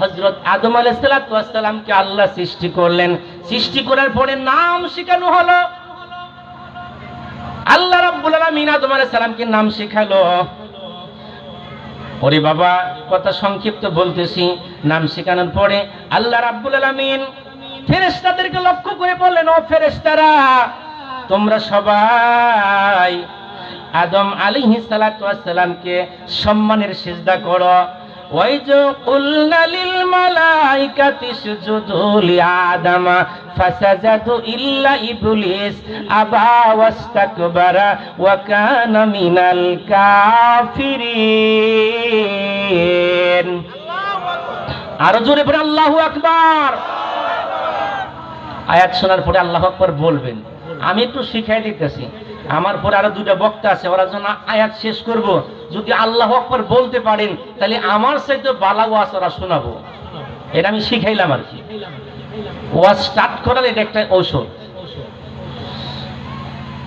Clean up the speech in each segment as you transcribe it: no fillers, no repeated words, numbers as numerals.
হযরত আদম আলাইহিস সালামকে আল্লাহ সৃষ্টি করলেন। সৃষ্টি করার পরে নাম শেখানো হলো। আল্লাহ রাব্বুল আলামিন আদম আলাইহিস সালামকে নাম শেখালো। ওরে বাবা, কথা সংক্ষিপ্ত বলতেছি। নাম শেখানোর পরে আল্লাহ রাব্বুল আলামিন ফেরেশতাদেরকে লক্ষ্য করে বললেন, ও ফেরেশতারা, তোমরা সবাই আদম আলাইহিস সালামকে সম্মানের সিজদা করো। ওয়াইযা কুলনা লিল মালাইকাতি ইসজুদু লিআদম ফাসাজাদু ইল্লা ইবলিস আবা ওয়াস্তাকবারা ওয়া কানা মিনাল কাফিরিন। আরো জোরে পড়ে আল্লাহু আকবার। আয়াত শোনার পরে আল্লাহু আকবার বলবেন। আমি একটু শিখাই দিতেছি, আমার পরে আরো দুইটা বক্তা আছে, ওরা যখন আয়াত শেষ করব, যদি আল্লাহু আকবার বলতে পারেন তাহলে আমার চাইতে ভালো ওয়াজ ওরা শোনাবো। এটা আমি শিখাইলাম আর কি। ওয়াজ স্টার্ট করার এটা একটা ঔষধ।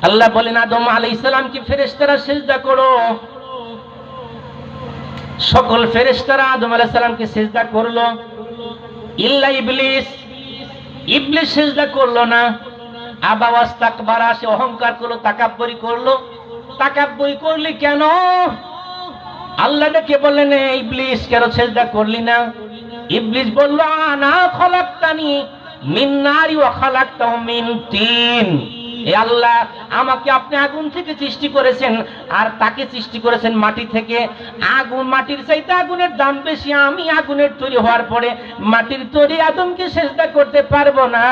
আল্লাহ বলেন, আদম আলাইহিস সালামকে ফেরেশতারা সিজদা করো। সকল ফেরেশতারা আদম আলাইহিস সালামকে সিজদা করলো, ইল্লা ইবলিস। ইবলিস সিজদা করলো না। আবা ওয়াস্তাকবারা, সে অহংকার করলো, তাকাব্বুরি করলো। তাকাব্বুরি করলি কেন? আল্লাহ ডেকে বললেন, ইবলিস কেন সিজদা করলি না? ইবলিস বলল, আনা খলাকতানি মিন নারি ওয়া খলাকতাহু মিন তিন। হে আল্লাহ, আমাকে আপনি আগুন থেকে সৃষ্টি করেছেন আর তাকে সৃষ্টি করেছেন মাটি থেকে। আগুন, মাটির চাইতে আগুনের দাম বেশি। আমি আগুনের তৈরি হওয়ার পরে মাটির তৈরি আদমকে সিজদা করতে পারবো না।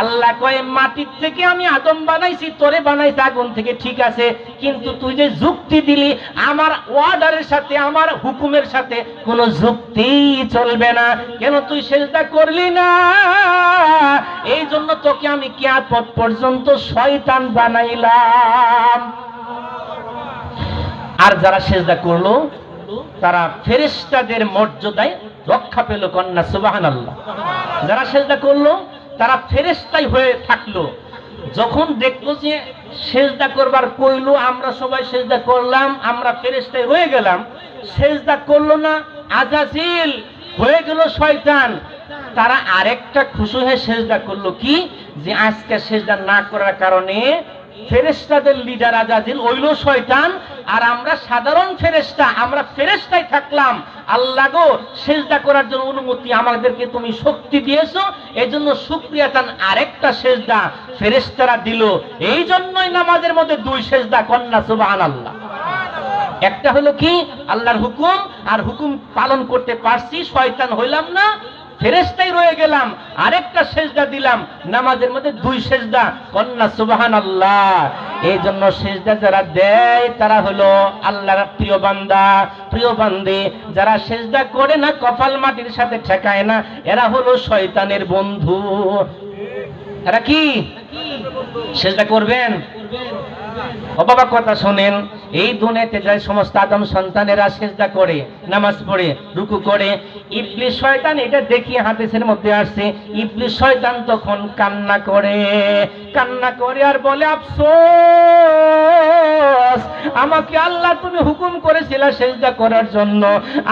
আল্লাহ কয়, মাটির থেকে আমি আদম বানাইছি, তোরে বানাইছি আগুন থেকে, ঠিক আছে, কিন্তু তুই যে যুক্তি দিলি, আমার অর্ডারের সাথে, আমার হুকুমের সাথে কোনো যুক্তি চলবে না। কেন তুই সিজদা করলি না? এই জন্য তোকে আমি কিয়ামত পর্যন্ত শয়তান বানাইলাম। আর যারা সিজদা করলো তারা ফেরেশতাদের মর্যাদায় রক্ষা পেল। কন্যা সুবহানাল্লাহ। যারা সিজদা করলো তারা ফেরেশতাই হয়ে থাকলো। যখন দেখলো যে সিজদা করবার কইলো, আমরা সবাই সিজদা করলাম, আমরা ফেরেশতাই রয়ে গেলাম, সিজদা করলো না, আজাজিল হয়ে গেল শয়তান। তারা আরেকটা খুশি হয়ে সিজদা করলো, কি যে আজকে সিজদা না করার কারণে ফেরেশতাদের লিডার আজাজিল হইল শয়তান, আর আমরা সাধারণ ফেরেশতা, আমরা ফেরেশতাই থাকলাম। আল্লাহ গো, সিজদা করার জন্য অনুমতি আমাদেরকে তুমি শক্তি দিয়েছো, এজন্য শুকরিয়া জান। আরেকটা সিজদা ফেরেশতারা দিল। এই জন্যই নামাজের মধ্যে দুই সিজদা। কন্যা সুবহানাল্লাহ। একটা হলো কি আল্লাহর হুকুম, আর হুকুম পালন করতে পারছি, শয়তান হইলাম না, ফেরেশতাই রয়ে গেলাম। আরেকটা সিজদা দিলাম, নামাজের মধ্যে দুই সিজদা। কন্যা সুবহানাল্লাহ। এই জন্য সিজদা যারা দেয় তারা হলো আল্লাহর প্রিয় বান্দা, প্রিয় বান্দি। যারা সিজদা করে না, কপাল মাটির সাথে ঠেকায় না, এরা হলো শয়তানের বন্ধু। এরা কি সিজদা করবেন? ও বাবা, কথা শোনেন। এই দুনিয়াতে যে সমস্ত আদম সন্তানেরা সিজদা করে, নামাজ পড়ে, রুকু করে, ইবলিস শয়তান এটা দেখিয়ে হাদিসের মধ্যে আসছে, ইবলিস শয়তান তখন কান্না করে, কান্না করে আর বলে, আফসোস, আমাকে আল্লাহ তুমি হুকুম করেছিলা সিজদা করার জন্য,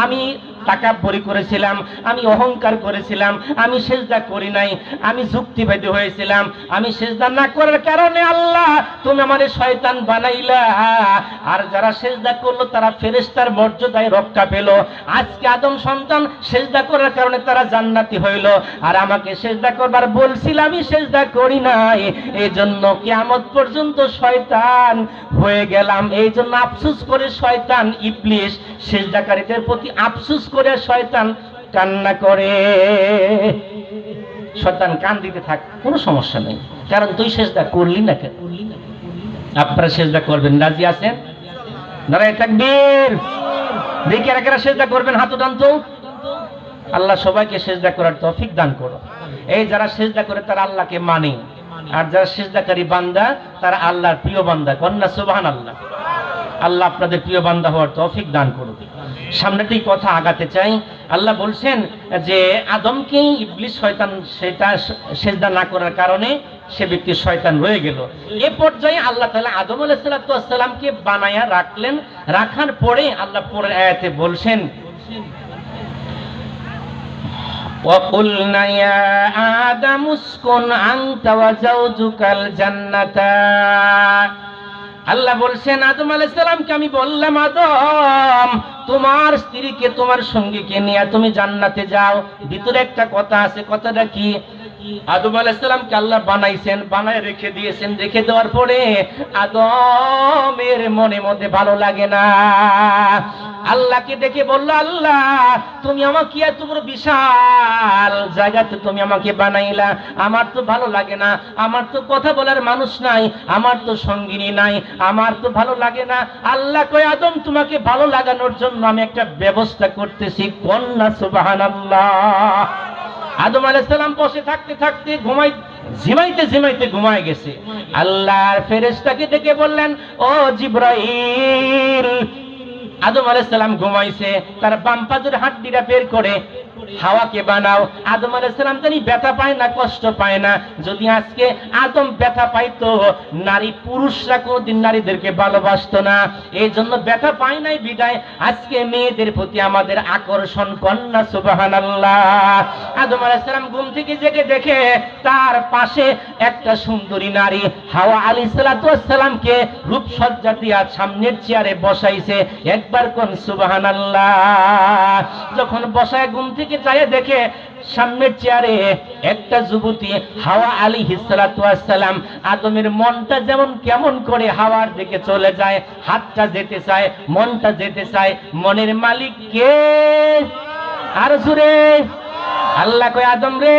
আমি তাকাব্বুরি করেছিলাম, আমি অহংকার করেছিলাম, আমি সিজদা করি নাই, আমি যুক্তিবাদী হয়েছিলাম, আমি সিজদা না করার কারণে আল্লাহ তুমি আমারে শয়তান বানাইলা। আর যারা সিজদা করলো তারা ফেরেশতার মর্যাদায় রক্ষা পেল। আজকে আদম সন্তান সিজদা করার কারণে তারা জান্নাতি হইল, আর আমাকে সিজদা করবার বলছিল, আমি সিজদা করি নাই, এই জন্য কিয়ামত পর্যন্ত শয়তান হয়ে গেলাম। এই জন্য আফসোস করে শয়তান, ইবলিস সিজদাকারীদের প্রতি আফসোস করে শয়তান কান্না করে। শয়তান কান দিতে থাক, কোনো সমস্যা নেই, কারণ তুই সিজদা করলি না। কেন আপনারা সিজদা করবেন? রাজি আছেন? নারায়ে তাকবীর। দেখি কারা সিজদা করবেন, হাত উঠান তো। আল্লাহ সবাইকে সিজদা করার তৌফিক দান করো। এই যারা সিজদা করে তারা আল্লাহকে মানে, আর যারা সিজদাকারী বান্দা তারা আল্লাহর প্রিয় বান্দা। কন্যা সুবহানাল্লাহ। আল্লাহ আপনাদের প্রিয় বান্দা হওয়ার তৌফিক দান করুন। সামনেতেই কথা আগাতে চাই। আল্লাহ বলছেন যে আদমকে ইবলিস শয়তান সেটা সিজদা না করার কারণে সে ব্যক্তি শয়তান রয়ে গেল। এ পর্যায়ে আল্লাহ তাআলা আদম আলাইহিস সালামকে বানায়া রাখলেন। রাখার পরে আল্লাহ পরের আয়াতে বলছেন, وقلنا يا آدم اسكن أنت وزوجك الجنة আল্লাহ বলছেন আদম আলাইহিস সালামকে আমি বললাম, আদম তোমার স্ত্রীকে তোমার সঙ্গীকে নিয়ে তুমি জান্নাতে যাও। ভিতরে একটা কথা আছে, কথাটা কি? আদম আলাইহিস সালামকে আল্লাহ বানাইছেন, বানায় রেখে দিয়েছেন। রেখে দেওয়ার পরে আদমের মনে মধ্যে ভালো লাগে না। আল্লাহকে দেখে বলল, আল্লাহ তুমি আমাকে এত বড় বিশাল জায়গাতে তুমি আমাকে বানাইলা, আমার তো ভালো লাগে না, আমার তো কথা বলার মানুষ নাই, আমার তো সঙ্গিনী নাই, আমার তো ভালো লাগে না। আল্লাহ কয়, আদম তোমাকে ভালো লাগানোর জন্য আমি একটা ব্যবস্থা করতেছি। কন্যা সুবহানাল্লাহ। আদম আলাইহিস সালাম বসে থাকতে থাকতে ঝিমাইতে ঘুমায় গেছে। আল্লাহর ফেরেশতাকে ডেকে বললেন, ও জিবরাইল, আদম আলাইহিস সালাম ঘুমাইছে, তার বাম পাজের হাড্ডিটা বের করে হাওয়াকে বানাও। আদম আলাইহিস সালাম জানি ব্যথা পায় না, কষ্ট পায় না। যদি আজকে আদম ব্যথা পাইতো, নারী পুরুষরা কোনদিন নারীদেরকে ভালোবাসতো না। এই জন্য ব্যথা পায় নাই বিদায় আজকে মেয়েদের প্রতি আমাদের আকর্ষণ। কন্যা সুবহানাল্লাহ। আদম আলাইহিস সালাম ঘুম থেকে জেগে দেখে তার পাশে একটা সুন্দরী নারী হাওয়া আলাইহিস সালামকে রূপসজ্জা দিয়া সামনের চেয়ারে বসাইছে। একবার কোন সুবহানাল্লাহ। যখন বসায় ঘুম থেকে চাইয়ে দেখে সামনের চেয়ারে একটা যুবতী হাওয়া আলাইহিস সালাম। আদমের মনটা যেমন কেমন করে হাওয়ার দিকে চলে যায়, হাতটা যেতে চায়, মনটা যেতে চায়। মনের মালিক কে? আর জোরে আল্লাহ কয়, আদম রে,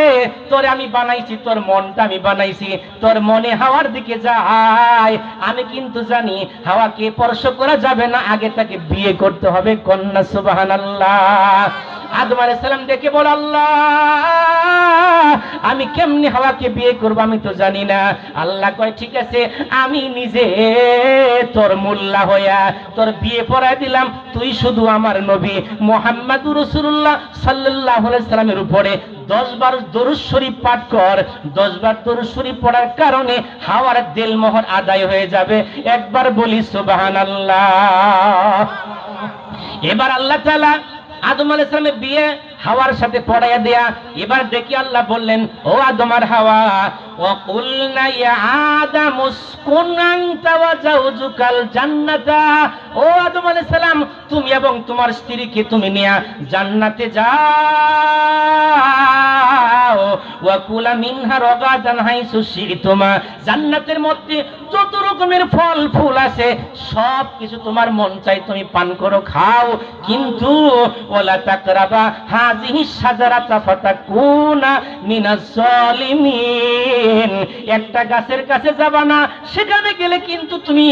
তোরে আমি বানাইছি, তোর মনটা আমি বানাইছি, তোর মনে হাওয়ার দিকে যায়। আমি কিন্তু জানি হাওয়াকে স্পর্শ করা যাবে না, আগে তাকে বিয়ে করতে হবে। কন্যা সুবহানাল্লাহ। আদম আলাইহিস সালাম দেখে বল, আল্লাহ আমি কেমনি হাওয়াকে বিয়ে করব আমি তো জানি না। আল্লাহ কয়, ঠিক আছে, আমি নিজে তোর মোল্লা হইয়া তোর বিয়ে পড়ায় দিলাম। তুই শুধু আমার নবী মুহাম্মদুর রাসূলুল্লাহ সাল্লাল্লাহু আলাইহি সাল্লামের উপরে 10 বার দরুদ শরীফ পাঠ কর। 10 বার দরুদ শরীফ পড়ার কারণে হাওয়ার দেলমোহর আদায় হয়ে যাবে। একবার বলি সুবহানাল্লাহ। এবার আল্লাহ তাআলা আদম আলাইহিস সালামের বিয়ে হাওয়ার সাথে পড়াইয়া দেয়া। এবার দেখি আল্লাহ বললেন, ও আদম আর হাওয়া, ওয়া কুলনা ইয়া আদম উসকুন আনতা ওয়া যাওজুকাল জান্নাতা। ও আদম আলাইহিস সালাম, তুমি এবং তোমার স্ত্রীকে তুমি নিয়ে জান্নাতে যাও। ওয়া কুলা মিনহা রাগাদান হাইসু শিতুমা। জান্নাতের মধ্যে যত রকমের ফল ফুল আছে সব কিছু তোমার মন চাই তুমি পান করো, খাও, কিন্তু ওয়ালা তাকরাবা হাযিহি শাজারাতা ফাতাকুনা মিনাজ জালিমিন। একটা গাছের কাছে যাবা না, সেখানে গেলে কিন্তু তুমি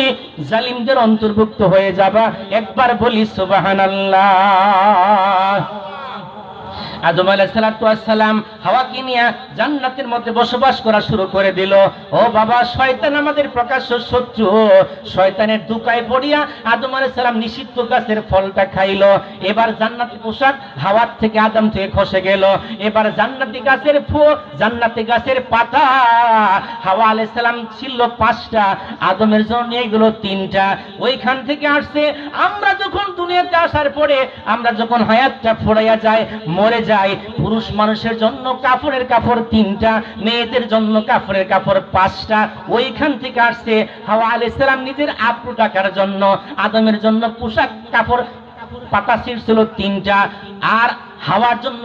জালিমদের অন্তর্ভুক্ত হয়ে যাবা। একবার বলি সুবহানাল্লাহ। আদম আলাইহিস সালাম হাওয়াকে নিয়ে জান্নাতের মধ্যে বসবাস করা শুরু করে দিল। ও বাবা, শয়তান আমাদের প্রকাশ্য শত্রু। শয়তানের দুকায় পড়িয়া আদম আলাইহিস সালাম নিষিদ্ধ গাছের ফলটা খাইলো। এবার জান্নাতি পোশাক হাওয়ার থেকে আদম থেকে খসে গেল। এবার জান্নাতি গাছের জান্নাতি গাছের পাতা হাওয়া আলাইহিস সালাম ছিল 5টা, আদমের জন্য নিয়ে গেল 3টা। ওইখান থেকে আসছে। আমরা যখন দুনিয়াতে আসার পরে আমরা যখন হায়াতটা ফুরাইয়া যায়, মরে যায়, পুরুষ মানুষের জন্য কাপড়ের কাপড় 3টা, মেয়েদের জন্য কাপড়ের কাপড় 5টা। ওইখান থেকে আসছে হাওয়া আলাইহিস সালাম নিজের আব্রু ঢাকার জন্য আদমের জন্য পোশাক কাপড় পাতা ছিল 3টা, আর হাওয়ার জন্য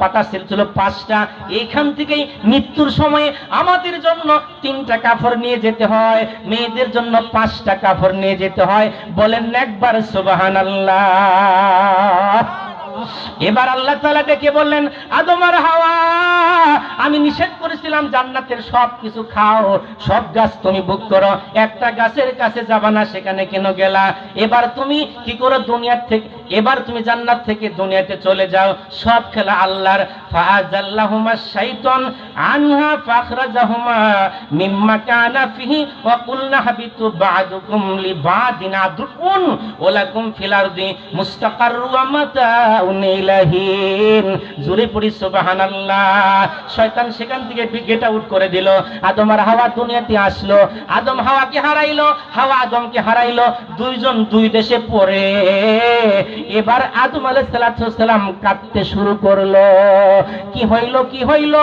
পাতা ছিল 5টা। এইখান থেকেই মৃত্যুর সময়ে আমাদের জন্য 3টা কাপড় নিয়ে যেতে হয়, মেয়েদের জন্য 5টা কাপড় নিয়ে যেতে হয়। বলেন একবার সুবহানাল্লাহ। এবার আল্লাহ তাআলা ডেকে বললেন, আদম আর হাওয়া, আমি নিষেধ করেছিলাম জান্নাতের সব কিছু খাও, সব গাছ তুমি ভোগ করো, একটা গাছের কাছে যাবা না, সেখানে কেন গেলা? এবার তুমি কি করো? দুনিয়ার থেকে এবার তুমি জান্নাত থেকে দুনিয়াতে চলে যাও। সব খেলা আল্লাহর। ফাআযাল্লাহুমা শাইতান আনহা ফাখরাজাহুমা মিম্মা কানা ফিহি ওয়া কুলনা হাবিতু বা'দুকুম লিবা'দিন আদুউন ওয়া লাকুম ফিল আরদি মুস্তাকাররু ওয়া মাতাউন ইলাহিন। জোরে পড়ি সুবহানাল্লাহ। শয়তান সেখান থেকে গেট আউট করে দিল। আদম আর হাওয়া দুনিয়াতে আসলো। আদম হাওয়াকে হারাইলো, হাওয়া আদমকে হারাইলো। দুইজন দুই দেশে পড়ে এবার আদম আলাইহিস সালাম কাঁদতে শুরু করলো। কি হইল?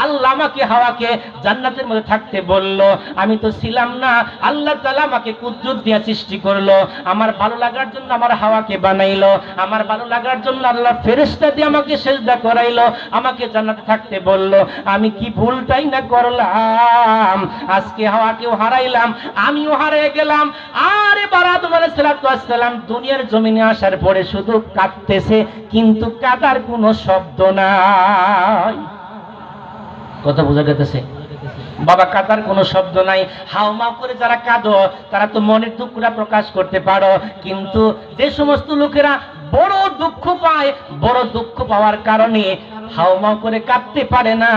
আল্লাহ আমাকে হাওয়াকে জান্নাতের মধ্যে থাকতে বলল, আমি তো ছিলাম না। আল্লাহ তাআলা আমাকে কুদরত দিয়ে সৃষ্টি করলো, আমার ভালো লাগার জন্য আমার হাওয়াকে বানাইলো, আমার ভালো লাগার জন্য আল্লাহ ফেরেশতা দিয়ে আমাকে সিজদা করাইলো, আমাকে জান্নাতে থাকতে বলল। আমি কি ভুলটাই না করলাম, আজকে হাওয়াকেও হারাইলাম, আমিও হারিয়ে গেলাম। আর এবার আদম আলাইহিস সালাম দুনিয়ার জমিনে আসার পরে শুধু কাঁদতেছে, কিন্তু কাদার কোনো শব্দ নাই। কথা বোঝা গেছে বাবা? কাদার কোনো শব্দ নাই। হাওমাও করে যারা কাঁদো তারা তো মনের দুঃখটা প্রকাশ করতে পারো, কিন্তু যে সমস্ত লোকেরা বড় দুঃখ পায়, বড় দুঃখ পাওয়ার কারণে হাওমাও করে কাঁদতে পারে না,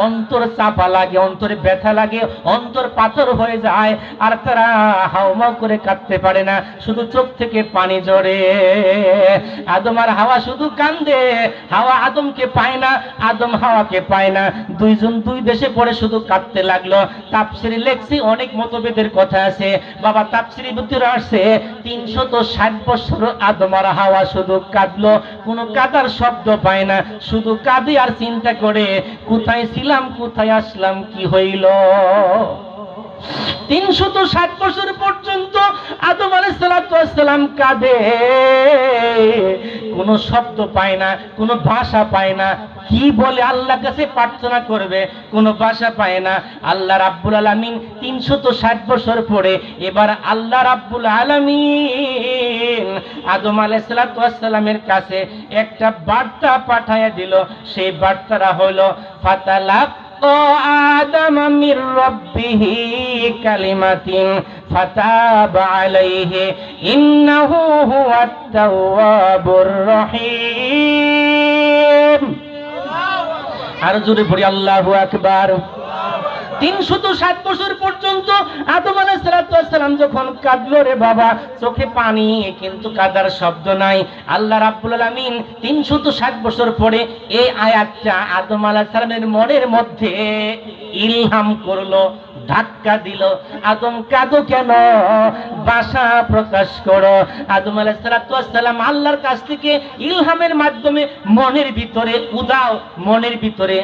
অন্তর চাপা লাগে, অন্তরে ব্যথা লাগে, অন্তর পাথর হয়ে যায়, আর তারা হাওমাও করে কাঁদতে পারে না, শুধু চোখ থেকে পানি ঝরে। আদম আর হাওয়া শুধু কান্দে, হাওয়া আদমকে পায় না, আদম হাওয়াকে পায় না, দুইজন দুই দেশে পড়ে শুধু কাঁদতে লাগলো। তাফসীরে লেখছি, অনেক মতভেদের কথা আছে বাবা, তাফসীরে ভিতরে আসছে 360 বছর আদম আর হাওয়া শুধু কাঁদলো, কোনো কাদার শব্দ পায় না, শুধু কাঁদে আর চিন্তা করে কোথায় ছিলাম, কোথায় আসলাম, কি হইল। 360 বছর পর্যন্ত আদম আলাইহিস সালাম কাঁদে, কোনো শব্দ পায় না, কোনো ভাষা পায় না, কি বলে আল্লাহর কাছে প্রার্থনা করবে, কোনো ভাষা পায় না। আল্লাহ রাব্বুল আলামিন 360 বছর পরে এবার আল্লাহ রাব্বুল আলামিন আদম আলাইহিস সালামের কাছে একটা বার্তা পাঠায়া দিল। সেই বার্তাটা হলো ফাতালাক্কা আদম মির রাব্বিহি কালিমাতিন ফাতাবা আলাইহি ইন্নাহু হুয়াত তাওয়াবুর রহিম। আর জোরে পড়ি আল্লাহু আকবার। 360 বছর পর্যন্ত আদম আলাইহিস সালাম যখন কাঁদলো রে বাবা, চোখে পানি কিন্তু কাদার শব্দ নাই। আল্লাহ রাব্বুল আলামিন 360 বছর পরে এই আয়াতটা আদম আলাইহিস সালামের মনের মধ্যে ইলহাম করলো, ধাক্কা দিল। আদম কাঁদো কেন, ভাষা প্রকাশ করো। আদম আলাইহিস সালাম আল্লাহর কাছ থেকে ইলহামের মাধ্যমে মনের ভিতরে উদাও, মনের ভিতরে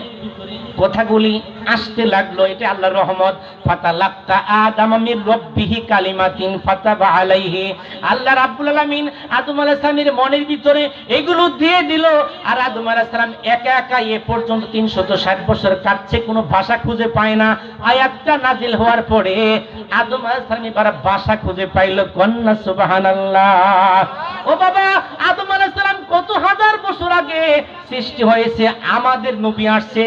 কথাগুলি আসতে লাগলো। এটা আল্লাহর রহমত। ফাতালাক্কা আদম মির রাব্বিহি কালিমাতিন ফাতাবা আলাইহি। আল্লাহ রাব্বুল আলামিন আদম আলাইহিস সালামের মনের ভিতরে এগুলো দিয়ে দিল। আর আদম আলাইহিস সালাম একা একা এ পর্যন্ত 360 বছর কাটছে, কোনো ভাষা খুঁজে পায় না। আয়াতটা নাজিল হওয়ার পরে আদম আলাইহিস সালাম এবার ভাষা খুঁজে পাইল। কন্না সুবহানাল্লাহ। ও বাবা, আদম আলাইহিস সালাম কত হাজার বছর আগে সৃষ্টি হয়েছে, আমাদের নবী আসছে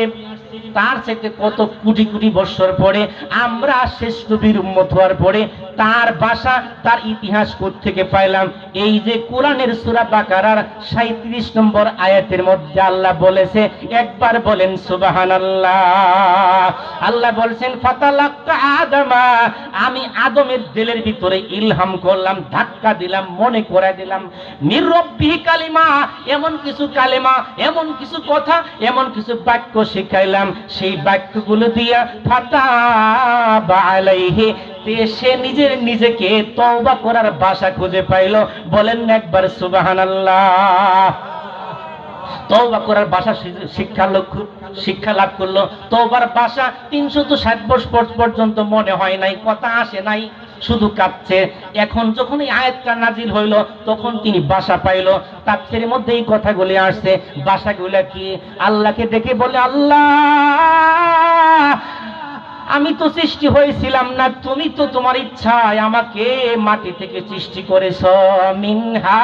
তার সাথে কত কোটি কোটি বছর পরে, আমরা শেষ নবীর উম্মত হওয়ার পরে তার ভাষা, তার ইতিহাস কোত্থেকে পাইলাম? এই যে কোরআনের সূরা বাকারার 37 নম্বর আয়াতের মধ্যে আল্লাহ বলেছে, একবার বলেন সুবহানাল্লাহ। আল্লাহ বলছেন ফাতালাক্কা আদামা, আমি আদমের দিলের ভিতরে ইলহাম করলাম, ধাক্কা দিলাম, মনে করে দিলাম, মির রাব্বিহি কালিমা, এমন কিছু কালেমা, এমন কিছু কথা, এমন কিছু বাক্য শিখাইলাম, সেই বাক্যগুলো দিয়া ফাতাবা আলাইহি, সে নিজেকে তওবা করার ভাষা খুঁজে পাইল। বলেন না একবার সুবহানাল্লাহ। তওবা করার ভাষা শিক্ষা লাভ করলো। তওবার ভাষা 360 বছর পর্যন্ত মনে হয় নাই, কথা আসে নাই, শুধু কাঁদছে। এখন যখন এই আয়াতটা নাজিল হইল তখন তিনি ভাষা পাইল। তাফসীরের মধ্যে এই কথাগুলি আসছে। ভাষাগুলা কি? আল্লাহকে দেখে বলে, আল্লাহ আমি তো সৃষ্টি হয়েছিলাম না, তুমি তো তোমার ইচ্ছায় আমাকে মাটি থেকে সৃষ্টি করেছ। মিনহা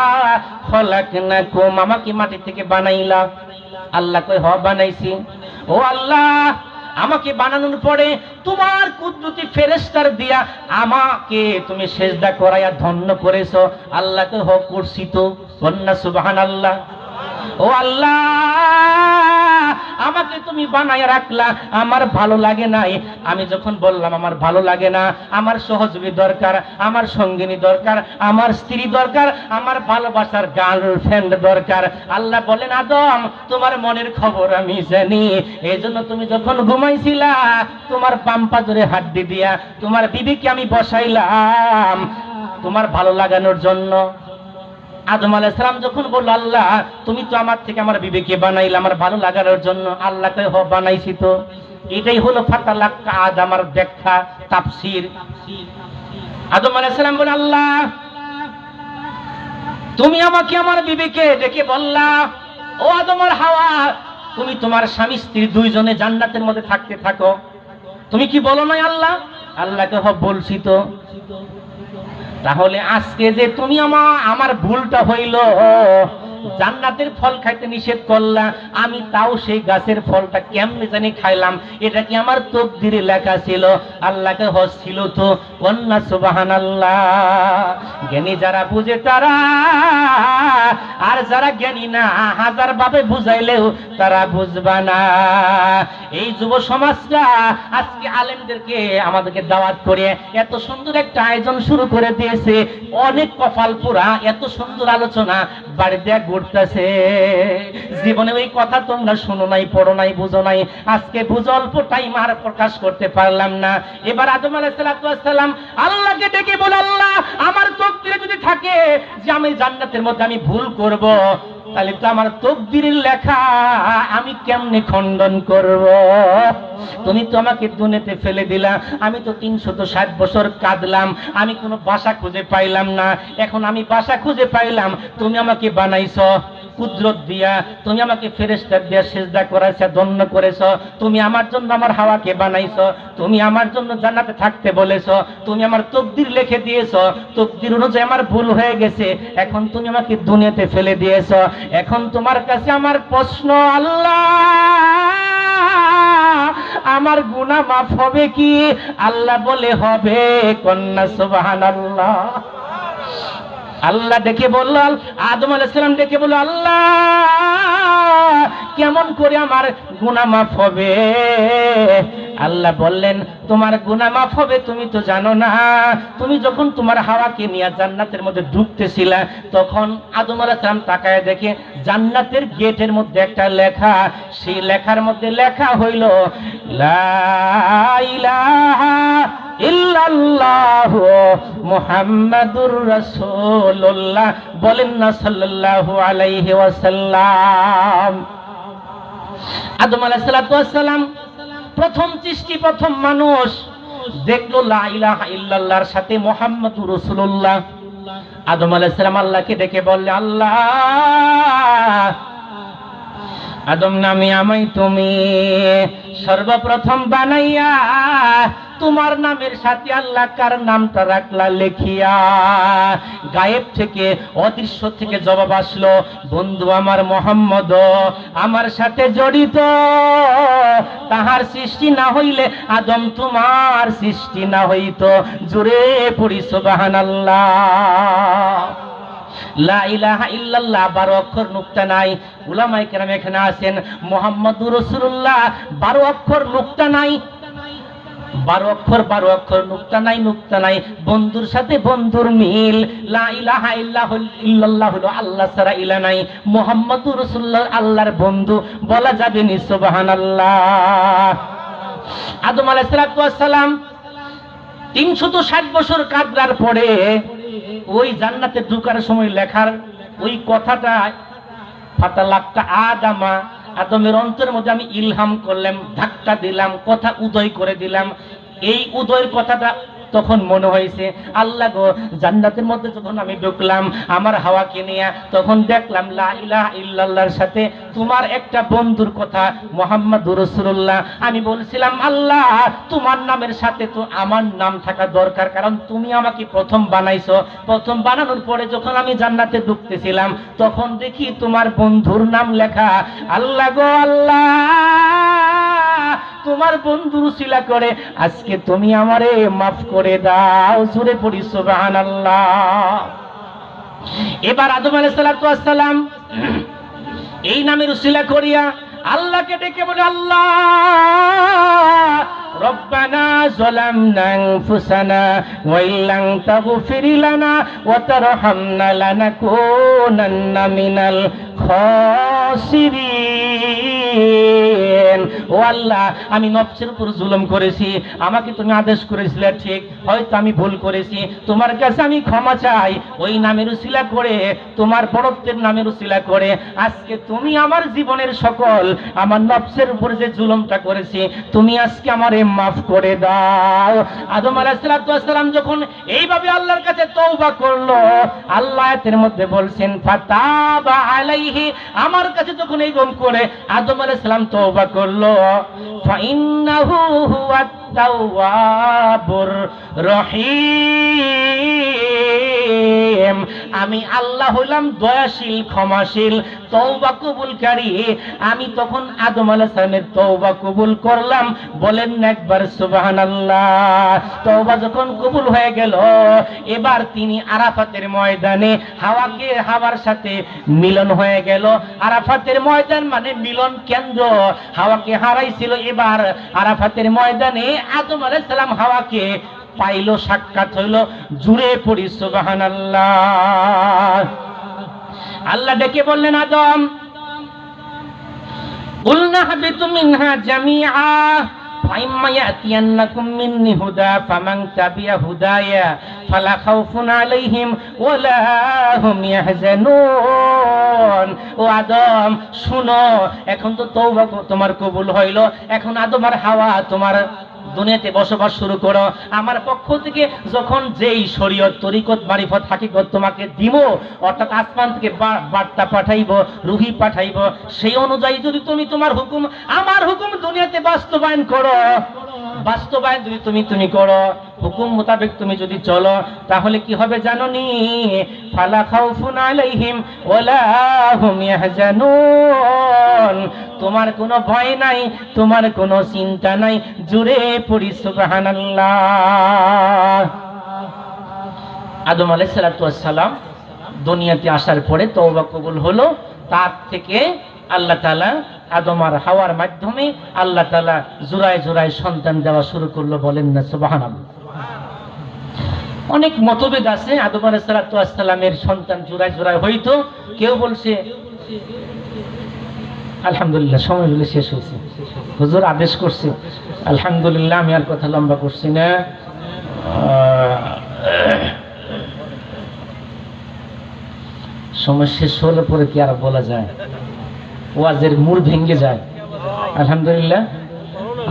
খলাকনাকুম, আমাকে মাটি থেকে বানাইলা। আল্লাহ কই হ বানাইছি। ও আল্লাহ, আমাকে বানানোর পরে তোমার কুদরতি ফেরেশতার দিয়া আমাকে তুমি সেজদা করাইয়া ধন্য করেছো। আল্লাহকে হ করছি তো। কন্না সুবহানাল্লাহ। ও আল্লাহ, আমাকে তুমি বানায় রাখলা, আমার ভালো লাগে নাই। আমি যখন বললাম আমার ভালো লাগে না, আমার সহযোগী দরকার, আমার সঙ্গিনী দরকার, আমার স্ত্রী দরকার, আমার ভালোবাসার গার্লফ্রেন্ড দরকার। আল্লাহ বলেন, আদম তোমার মনের খবর আমি জানি। এই জন্য তুমি যখন ঘুমাইছিলা তোমার বাম পাজরে হাড্ডি দিয়া তোমার বিবিকে আমি বসাইলাম তোমার ভালো লাগানোর জন্য। আদম আলাইহিস সালাম যখন বলল, আল্লাহ তুমি তো আমার থেকে আমার বিবিকে বানাইলে আমার ভালো লাগার জন্য, আল্লাহকে বানাইছি তো। এটাই হলো ফাতালাক্কা আদমের ব্যাখ্যা, তাফসীর। আদম আলাইহিস সালাম বলে, আল্লাহ তুমি আমাকে আমার বিবিকে ডেকে বললা, ও আদম আর হাওয়া, তুমি তোমার স্বামী স্ত্রী দুইজনে জান্নাতের মধ্যে থাকতে থাকো, তুমি কি বলো নাই আল্লাহ? আল্লাহকে বলছি তো। তাহলে আজকে যে তুমি আমার ভুলটা হইল, জান্নাতের ফল খাইতে নিষেধ করলা, আমি তাও সেই গাছের ফলটা কেমনে জানি খাইলাম, এটা কি আমার তকদিরে লেখা ছিল? আল্লাহকে ছিল তো। কন্যা সুবহানাল্লাহ। জ্ঞানী যারা বুঝে তারা, আর যারা জ্ঞানী না হাজার ভাবে বুঝাইলেও তারা বুঝবা না। এই যুব সমাজটা আজকে আলেমদেরকে আমাদেরকে দাওয়াত করে এত সুন্দর একটা আয়োজন শুরু করে দিয়েছে, অনেক কপাল পোড়া, এত সুন্দর আলোচনা বাড়িতে ঘুরতেছে। জীবনে ওই কথা তোমরা শুনো নাই, পড়ো নাই, বুঝো নাই, আজকে বুঝো অল্প টাইম আর প্রকাশ করতে পারলাম না। এবার আদম আলাইহিস সালাম আল্লাহকে ডেকে বলে, আল্লাহ আমার তকদিরে যদি থাকে যে আমি জান্নাতের মধ্যে আমি ভুল করব, তাহলে তো আমার তকদিরের লেখা আমি কেমনে খণ্ডন করব? তুমি তো আমাকে দুনিয়াতে ফেলে দিলা, আমি তো 360 বছর কাঁদলাম, আমি কোনো বাসা খুঁজে পাইলাম না। এখন আমি বাসা খুঁজে পাইলাম, তুমি আমাকে বানাইছো কুদরত দিয়া, তুমি আমাকে ফেরেশতা দিয়া সিজদা করাইছো, ধন্য করেছো, তুমি আমার জন্য আমার হাওয়াকে বানাইছো, তুমি আমার জন্য জান্নাতে থাকতে বলেছো, তুমি আমার তকদির লিখে দিয়েছো, তকদির অনুযায়ী আমার ভুল হয়ে গেছে, এখন তুমি আমাকে দুনিয়াতে ফেলে দিয়েছো। এখন তোমার কাছে আমার প্রশ্ন, আল্লাহ আমার গুনাহ মাফ হবে কি? আল্লাহ বলে হবে। কন্যা সুবহানাল্লাহ। আল্লাহ ডেকে বলল, আদম আলাইহিস সালাম ডেকে বলল, আল্লাহ কেমন করে আমার গুনাহ মাফ হবে? আল্লাহ বললেন, তোমার গুনাহ মাফ হবে তুমি তো জানো না। তুমি যখন তোমার হাওয়াকে নিয়ে জান্নাতের মধ্যে ঢুকতেছিলা, তখন আদম আলাইহিস সালাম তাকায় দেখে জান্নাতের গেটের মধ্যে একটা লেখা, সেই লেখার মধ্যে লেখা হইল লা ইলাহা ইল্লাল্লাহু মুহাম্মাদুর রাসূলুল্লাহ। বলেন না সাল্লাল্লাহু আলাইহি ওয়াসাল্লাম। আদম আলাইহিস সালাম প্রথম সৃষ্টি, প্রথম মানুষ দেখলো লা ইলাহা ইল্লাল্লাহর সাথে মুহাম্মাদুর রাসূলুল্লাহ। আদম আলাইহিস সালাম আল্লাহকে ডেকে বললেন, আল্লাহ আদম নামে আমায় তুমি সর্বপ্রথম বানাইয়া তোমার নামের সাথে আল্লাহ কার নামটা রাখলা লেখিয়া? গায়েব থেকে, অদৃশ্য থেকে জবাব আসলো, বন্ধু আমার মুহাম্মদ আমার সাথে জড়িত, তাহার সৃষ্টি না হইলে আদম তোমার সৃষ্টি না হইতো। জোরে পড়ি সুবহানাল্লাহ। লা ইলাহা ইল্লাল্লাহ 12 অক্ষর নুক্তা নাই। উলামায়ে কেরাম এখানে আছেন, মুহাম্মাদুর রাসূলুল্লাহ 12 অক্ষর নুক্তা নাই। 12 অক্ষর, 12 অক্ষর, নুক্তা নাই, নুক্তা নাই। বন্ধুর সাথে বন্ধুর মিল। লা ইলাহা ইল্লাল্লাহ হলো আল্লাহ ছাড়া ইলা নাই। মুহাম্মাদুর রাসূলুল্লাহ আল্লাহর বন্ধু বলা যাবে নি? সুবহানাল্লাহ। আদম আলাইহিস সালাম 360 বছর কাঁদার পরে ওই জান্নাতে ঢোকার সময় লেখার ওই কথাটা, ফাতালাক্কা আদামা, আদমের অন্তরের মধ্যে আমি ইলহাম করলাম, ধাক্কা দিলাম, কথা উদয় করে দিলাম। এই উদয়ের কথাটা তখন মনে হয়েছে, আল্লাহ গো জান্নাতের মধ্যে যখন আমি ঢুকলাম আমার হাওয়াকে নিয়ে, তখন দেখলাম লা ইলাহা ইল্লাল্লাহর সাথে তোমার একটা বন্ধুর কথা মুহাম্মাদুর রাসূলুল্লাহ। আমি বলছিলাম, আল্লাহ তোমার নামের সাথে তো আমার নাম থাকা দরকার, কারণ তুমি আমাকে প্রথম বানাইছো। প্রথম বানানোর পরে যখন আমি জান্নাতে ঢুকতেছিলাম, তখন দেখি তোমার বন্ধুর নাম লেখা। আল্লাহ গো আল্লাহ, তোমার বন্ধুর উসিলা করে আজকে তুমি আমারে মাফ করে দাও। জোরে পড়ি সুবহানাল্লাহ। এবার আদম আলাইহিস সালাম এই নামের উসিলা করিয়া আল্লাহকে ডেকে বলে, আল্লাহ রব্বানা যালামনা আনফুসানা ওয়া ইল্লাম তাগফির লানা ওয়া তারহামনা লানাকুনান্না মিনাল খাসিরিন। ও ও আল্লাহ, আমি নফসের উপর জুলুম করেছি, আমাকে তুমি আদেশ করেছিলে ঠিক, হয়তো আমি ভুল করেছি, তোমার কাছে আমি ক্ষমা চাই। ওই নামের উসিলা করে, তোমার বড়ত্বের নামের উসিলা করে আজকে তুমি আমার জীবনের সকল আমার নফসের উপর যে জুলুমটা করেছি তুমি আজকে আমারে মাফ করে দাও। আদম আলাইহিস সালাম যখন এইভাবে আল্লাহর কাছে তওবা করলো, আল্লাহ এর মধ্যে বলছেন ফাতাবা আলাইহি, আমার কাছে যখন এইরকম করে আদম আলাইহিস সালাম তওবা করলো, ফাইন্নাহু হুয়াত তাওয়াবুর রহিম, আমি আল্লাহ হলাম দয়াশীল ক্ষমাশীল তওবা কবুলকারী। আমি তখন আদম আলাইহিস সালামের তওবা কবুল করলাম, বলেন না একবার সুবহানাল্লাহ। তওবা যখন কবুল হয়ে গেল, এবার তিনি আরাফাতের ময়দানে হাওয়ার সাথে মিলন হয়ে গেল। আরাফাতের ময়দান মানে মিলন কেন্দ্র, হাওয়াকে হারাইছিল, এবার আরাফাতের ময়দানে আদম আলাইহিস সালাম হাওয়াকে পাইল, সাক্ষাৎ হইল। জুড়ে পড়ি সুবহানাল্লাহ। আল্লাহ ডেকে বললেন আদম, কুলনা হাবিতু মিনহা জামিআ ফাইম্মা ইয়াতিয়ান্নাকুম মিন্নি হুদা ফামান তাবিআ হুদায়া ফালা খাউফুন আলাইহিম ওয়ালা হুম ইয়াহজানুন। ও আদম শুনো, এখন তো তওবা তোমার কবুল হইল, এখন আদম আর হাওয়া তোমার দুনিয়াতে বসবাস শুরু করো। আমার পক্ষ থেকে যখন যেই শরীয়ত তরিকত মারিফত হাকিকত তোমাকে দিব, অর্থাৎ আসমান থেকে বার্তা পাঠাইব, রুহি পাঠাইব, সেই অনুযায়ী যদি তুমি তোমার হুকুম আমার হুকুম দুনিয়াতে বাস্তবায়ন করো, বাস্তবায়ন যদি তুমি করো, হুকুম মোতাবেক তুমি যদি চলো, তাহলে কি হবে জানো নি? ফালা খাউফুন আলাইহিম ওয়ালা হুম ইয়াহজানুন, তোমার কোনো ভয় নাই, তোমার কোনো চিন্তা নাই। জুড়ে পড়ি সুবহানাল্লাহ। আদম আলাইহিস সালাম দুনিয়াতে আসার পরে তওবা কবুল হলো, তার থেকে আল্লাহ তাআলা আদম আর হাওয়ার মাধ্যমে আল্লাহ তাআলা জোড়ায় জোড়ায় সন্তান দেওয়া শুরু করলো, বলেন না সুবহানাল্লাহ। অনেক মতভেদ আছে, আদম আলাইহিস সালামের সন্তান জোড়ায় জোড়ায় হইতো। কেউ বলছে, আলহামদুলিল্লাহ সময় হলে শেষ হয়েছে, হুজুর আদেশ করছে, আলহামদুলিল্লাহ আমি আর কথা লম্বা করছি না। সময় শেষ হলে পরে কি আর বলা যায়, ওয়াজের মূল ভেঙে যায়। আলহামদুলিল্লাহ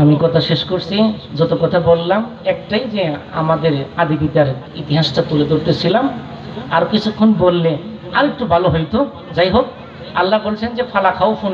আমি কথা শেষ করছি। যত কথা বললাম একটাই, যে আমাদের আদি পিতার ইতিহাসটা তুলে ধরতেছিলাম, আর কিছুক্ষণ বললে আর একটু ভালো হইতো। যাই হোক, আল্লাহ বলছেন যে ফালা খাউফুন